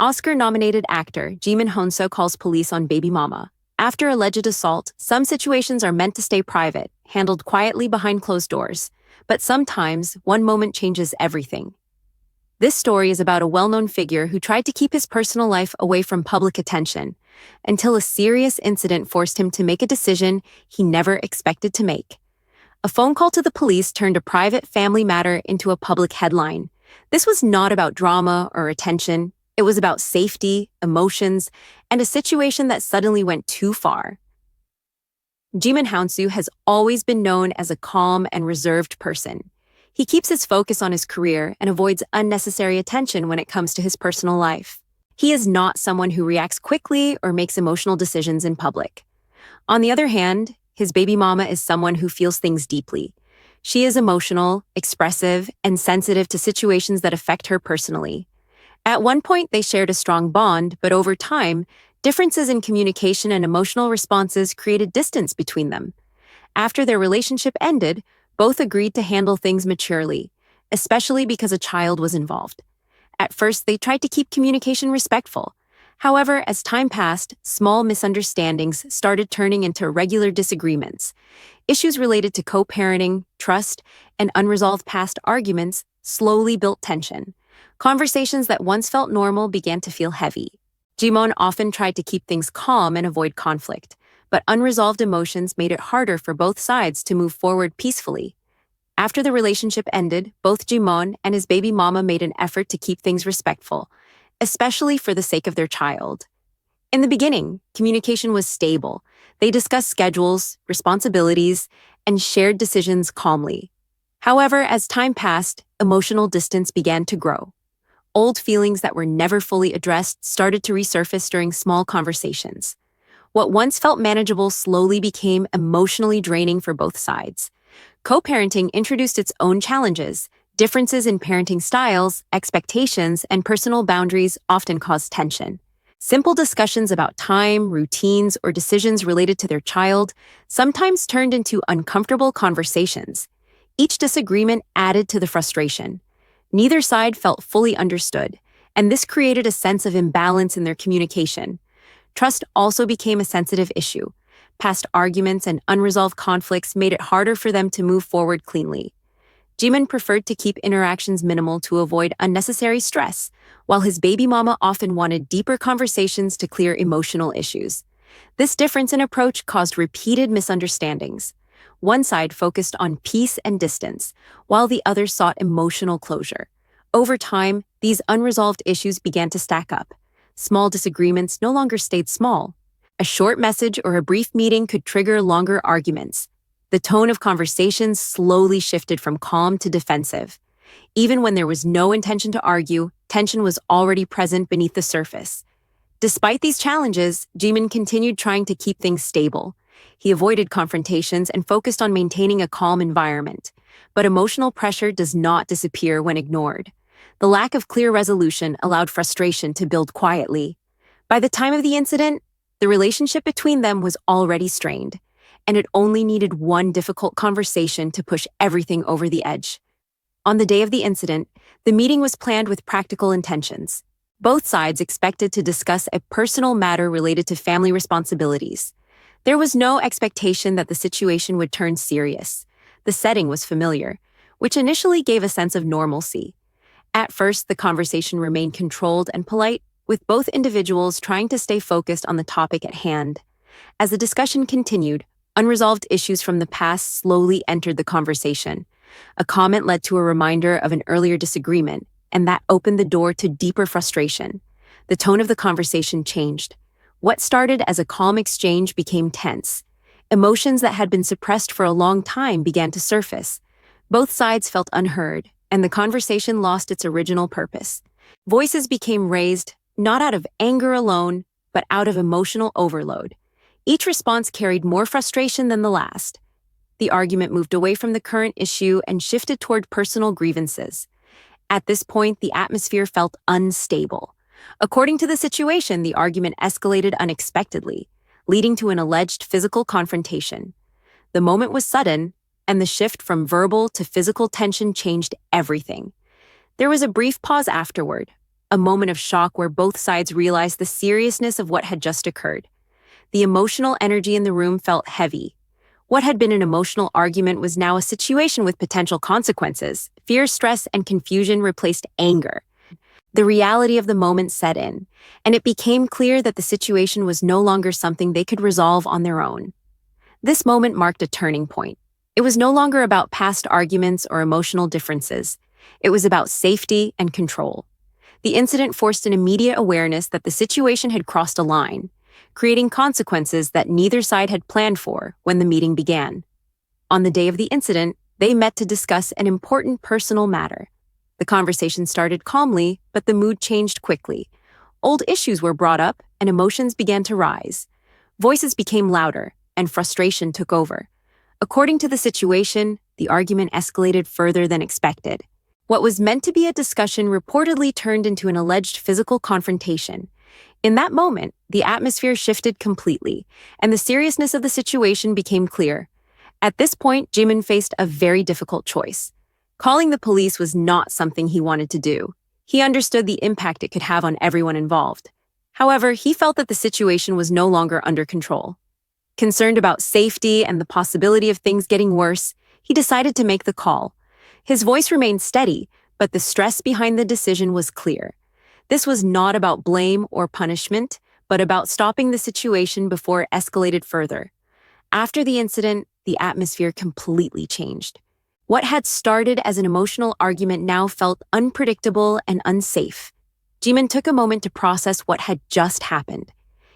Oscar-nominated actor Djimon Hounsou calls police on baby mama. After alleged assault, some situations are meant to stay private, handled quietly behind closed doors. But sometimes, one moment changes everything. This story is about a well-known figure who tried to keep his personal life away from public attention, until a serious incident forced him to make a decision he never expected to make. A phone call to the police turned a private family matter into a public headline. This was not about drama or attention. It was about safety, emotions, and a situation that suddenly went too far. Djimon Hounsou has always been known as a calm and reserved person. He keeps his focus on his career and avoids unnecessary attention when it comes to his personal life. He is not someone who reacts quickly or makes emotional decisions in public. On the other hand, his baby mama is someone who feels things deeply. She is emotional, expressive, and sensitive to situations that affect her personally. At one point, they shared a strong bond, but over time, differences in communication and emotional responses created distance between them. After their relationship ended, both agreed to handle things maturely, especially because a child was involved. At first, they tried to keep communication respectful. However, as time passed, small misunderstandings started turning into regular disagreements. Issues related to co-parenting, trust, and unresolved past arguments slowly built tension. Conversations that once felt normal began to feel heavy. Djimon often tried to keep things calm and avoid conflict, but unresolved emotions made it harder for both sides to move forward peacefully. After the relationship ended, both Djimon and his baby mama made an effort to keep things respectful, especially for the sake of their child. In the beginning, communication was stable. They discussed schedules, responsibilities, and shared decisions calmly. However, as time passed, emotional distance began to grow. Old feelings that were never fully addressed started to resurface during small conversations. What once felt manageable slowly became emotionally draining for both sides. Co-parenting introduced its own challenges. Differences in parenting styles, expectations, and personal boundaries often caused tension. Simple discussions about time, routines, or decisions related to their child sometimes turned into uncomfortable conversations. Each disagreement added to the frustration. Neither side felt fully understood, and this created a sense of imbalance in their communication. Trust also became a sensitive issue. Past arguments and unresolved conflicts made it harder for them to move forward cleanly. Djimon preferred to keep interactions minimal to avoid unnecessary stress, while his baby mama often wanted deeper conversations to clear emotional issues. This difference in approach caused repeated misunderstandings. One side focused on peace and distance, while the other sought emotional closure. Over time, these unresolved issues began to stack up. Small disagreements no longer stayed small. A short message or a brief meeting could trigger longer arguments. The tone of conversations slowly shifted from calm to defensive. Even when there was no intention to argue, tension was already present beneath the surface. Despite these challenges, Djimon continued trying to keep things stable. He avoided confrontations and focused on maintaining a calm environment. But emotional pressure does not disappear when ignored. The lack of clear resolution allowed frustration to build quietly. By the time of the incident, the relationship between them was already strained, and it only needed one difficult conversation to push everything over the edge. On the day of the incident, the meeting was planned with practical intentions. Both sides expected to discuss a personal matter related to family responsibilities. There was no expectation that the situation would turn serious. The setting was familiar, which initially gave a sense of normalcy. At first, the conversation remained controlled and polite, with both individuals trying to stay focused on the topic at hand. As the discussion continued, unresolved issues from the past slowly entered the conversation. A comment led to a reminder of an earlier disagreement, and that opened the door to deeper frustration. The tone of the conversation changed. What started as a calm exchange became tense. Emotions that had been suppressed for a long time began to surface. Both sides felt unheard, and the conversation lost its original purpose. Voices became raised, not out of anger alone, but out of emotional overload. Each response carried more frustration than the last. The argument moved away from the current issue and shifted toward personal grievances. At this point, the atmosphere felt unstable. According to the situation, the argument escalated unexpectedly, leading to an alleged physical confrontation. The moment was sudden, and the shift from verbal to physical tension changed everything. There was a brief pause afterward. a moment of shock where both sides realized the seriousness of what had just occurred. The emotional energy in the room felt heavy. What had been an emotional argument was now a situation with potential consequences. Fear, stress, and confusion replaced anger. The reality of the moment set in, and it became clear that the situation was no longer something they could resolve on their own. This moment marked a turning point. It was no longer about past arguments or emotional differences. It was about safety and control. The incident forced an immediate awareness that the situation had crossed a line, creating consequences that neither side had planned for when the meeting began. On the day of the incident, they met to discuss an important personal matter. The conversation started calmly, but the mood changed quickly. Old issues were brought up, and emotions began to rise. Voices became louder, and frustration took over. According to the situation, the argument escalated further than expected. What was meant to be a discussion reportedly turned into an alleged physical confrontation. In that moment, the atmosphere shifted completely, and the seriousness of the situation became clear. At this point, Djimon faced a very difficult choice. Calling the police was not something he wanted to do. He understood the impact it could have on everyone involved. However, he felt that the situation was no longer under control. Concerned about safety and the possibility of things getting worse, he decided to make the call. His voice remained steady, but the stress behind the decision was clear. This was not about blame or punishment, but about stopping the situation before it escalated further. After the incident, the atmosphere completely changed. What had started as an emotional argument now felt unpredictable and unsafe. Djimon took a moment to process what had just happened.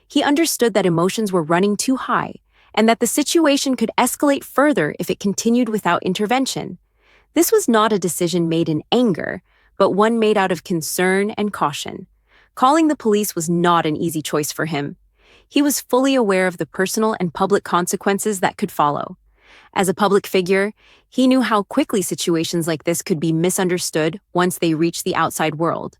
He understood that emotions were running too high, and that the situation could escalate further if it continued without intervention. This was not a decision made in anger, but one made out of concern and caution. Calling the police was not an easy choice for him. He was fully aware of the personal and public consequences that could follow. As a public figure, he knew how quickly situations like this could be misunderstood once they reached the outside world.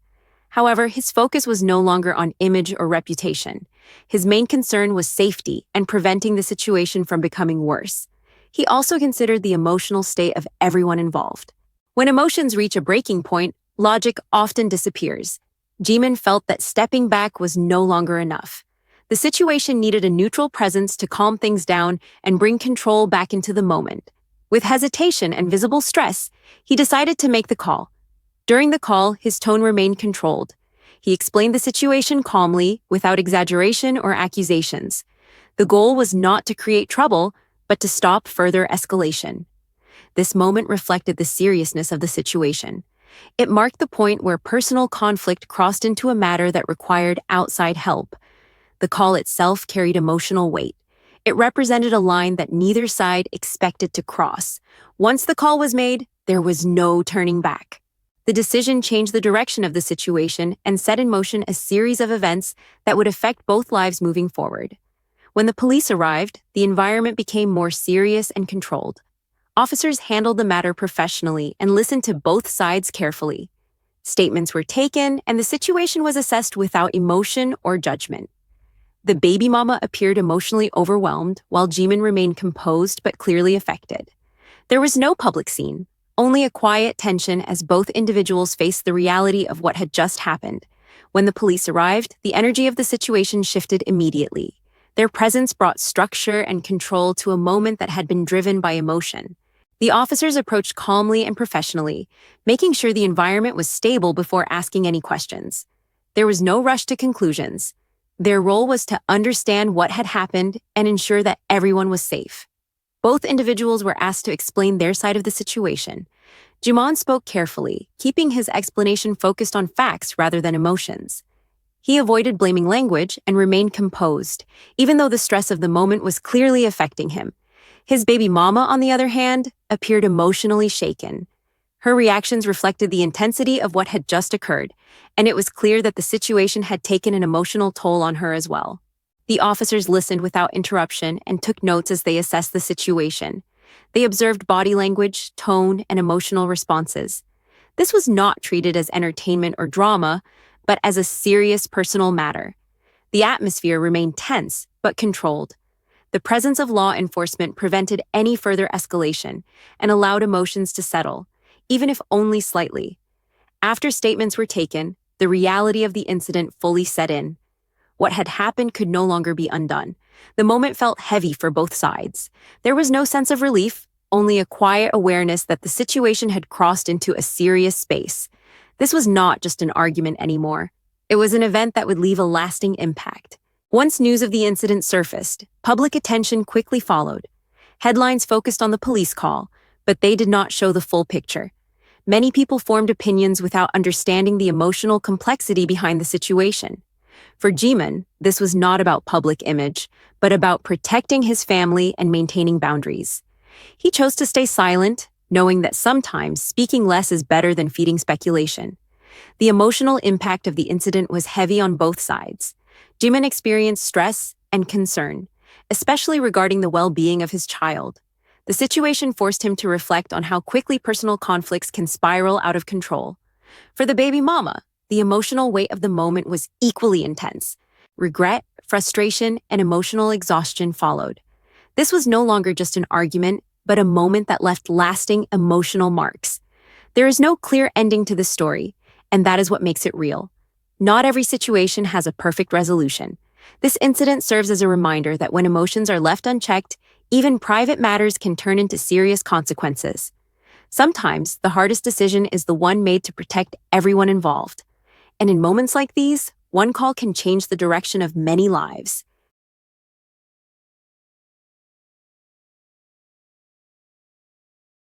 However, his focus was no longer on image or reputation. His main concern was safety and preventing the situation from becoming worse. He also considered the emotional state of everyone involved. When emotions reach a breaking point, logic often disappears. Djimon felt that stepping back was no longer enough. The situation needed a neutral presence to calm things down and bring control back into the moment. With hesitation and visible stress, he decided to make the call. During the call, his tone remained controlled. He explained the situation calmly, without exaggeration or accusations. The goal was not to create trouble, but to stop further escalation. This moment reflected the seriousness of the situation. It marked the point where personal conflict crossed into a matter that required outside help. The call itself carried emotional weight. It represented a line that neither side expected to cross. Once the call was made, there was no turning back. The decision changed the direction of the situation and set in motion a series of events that would affect both lives moving forward. When the police arrived, the environment became more serious and controlled. Officers handled the matter professionally and listened to both sides carefully. Statements were taken, and the situation was assessed without emotion or judgment. The baby mama appeared emotionally overwhelmed, while Djimon remained composed but clearly affected. There was no public scene, only a quiet tension as both individuals faced the reality of what had just happened. When the police arrived, the energy of the situation shifted immediately. Their presence brought structure and control to a moment that had been driven by emotion. The officers approached calmly and professionally, making sure the environment was stable before asking any questions. There was no rush to conclusions. Their role was to understand what had happened and ensure that everyone was safe. Both individuals were asked to explain their side of the situation. Djimon spoke carefully, keeping his explanation focused on facts rather than emotions. He avoided blaming language and remained composed, even though the stress of the moment was clearly affecting him. His baby mama, on the other hand, appeared emotionally shaken. Her reactions reflected the intensity of what had just occurred, and it was clear that the situation had taken an emotional toll on her as well. The officers listened without interruption and took notes as they assessed the situation. They observed body language, tone, and emotional responses. This was not treated as entertainment or drama, but as a serious personal matter. The atmosphere remained tense, but controlled. The presence of law enforcement prevented any further escalation and allowed emotions to settle, even if only slightly. After statements were taken, the reality of the incident fully set in. What had happened could no longer be undone. The moment felt heavy for both sides. There was no sense of relief, only a quiet awareness that the situation had crossed into a serious space. This was not just an argument anymore. It was an event that would leave a lasting impact. Once news of the incident surfaced, public attention quickly followed. Headlines focused on the police call, but they did not show the full picture. Many people formed opinions without understanding the emotional complexity behind the situation. For Djimon, this was not about public image, but about protecting his family and maintaining boundaries. He chose to stay silent, knowing that sometimes speaking less is better than feeding speculation. The emotional impact of the incident was heavy on both sides. Djimon experienced stress and concern, especially regarding the well-being of his child. The situation forced him to reflect on how quickly personal conflicts can spiral out of control. For the baby mama, the emotional weight of the moment was equally intense. Regret, frustration, and emotional exhaustion followed. This was no longer just an argument, but a moment that left lasting emotional marks. There is no clear ending to this story, and that is what makes it real. Not every situation has a perfect resolution. This incident serves as a reminder that when emotions are left unchecked, even private matters can turn into serious consequences. Sometimes, the hardest decision is the one made to protect everyone involved. And in moments like these, one call can change the direction of many lives.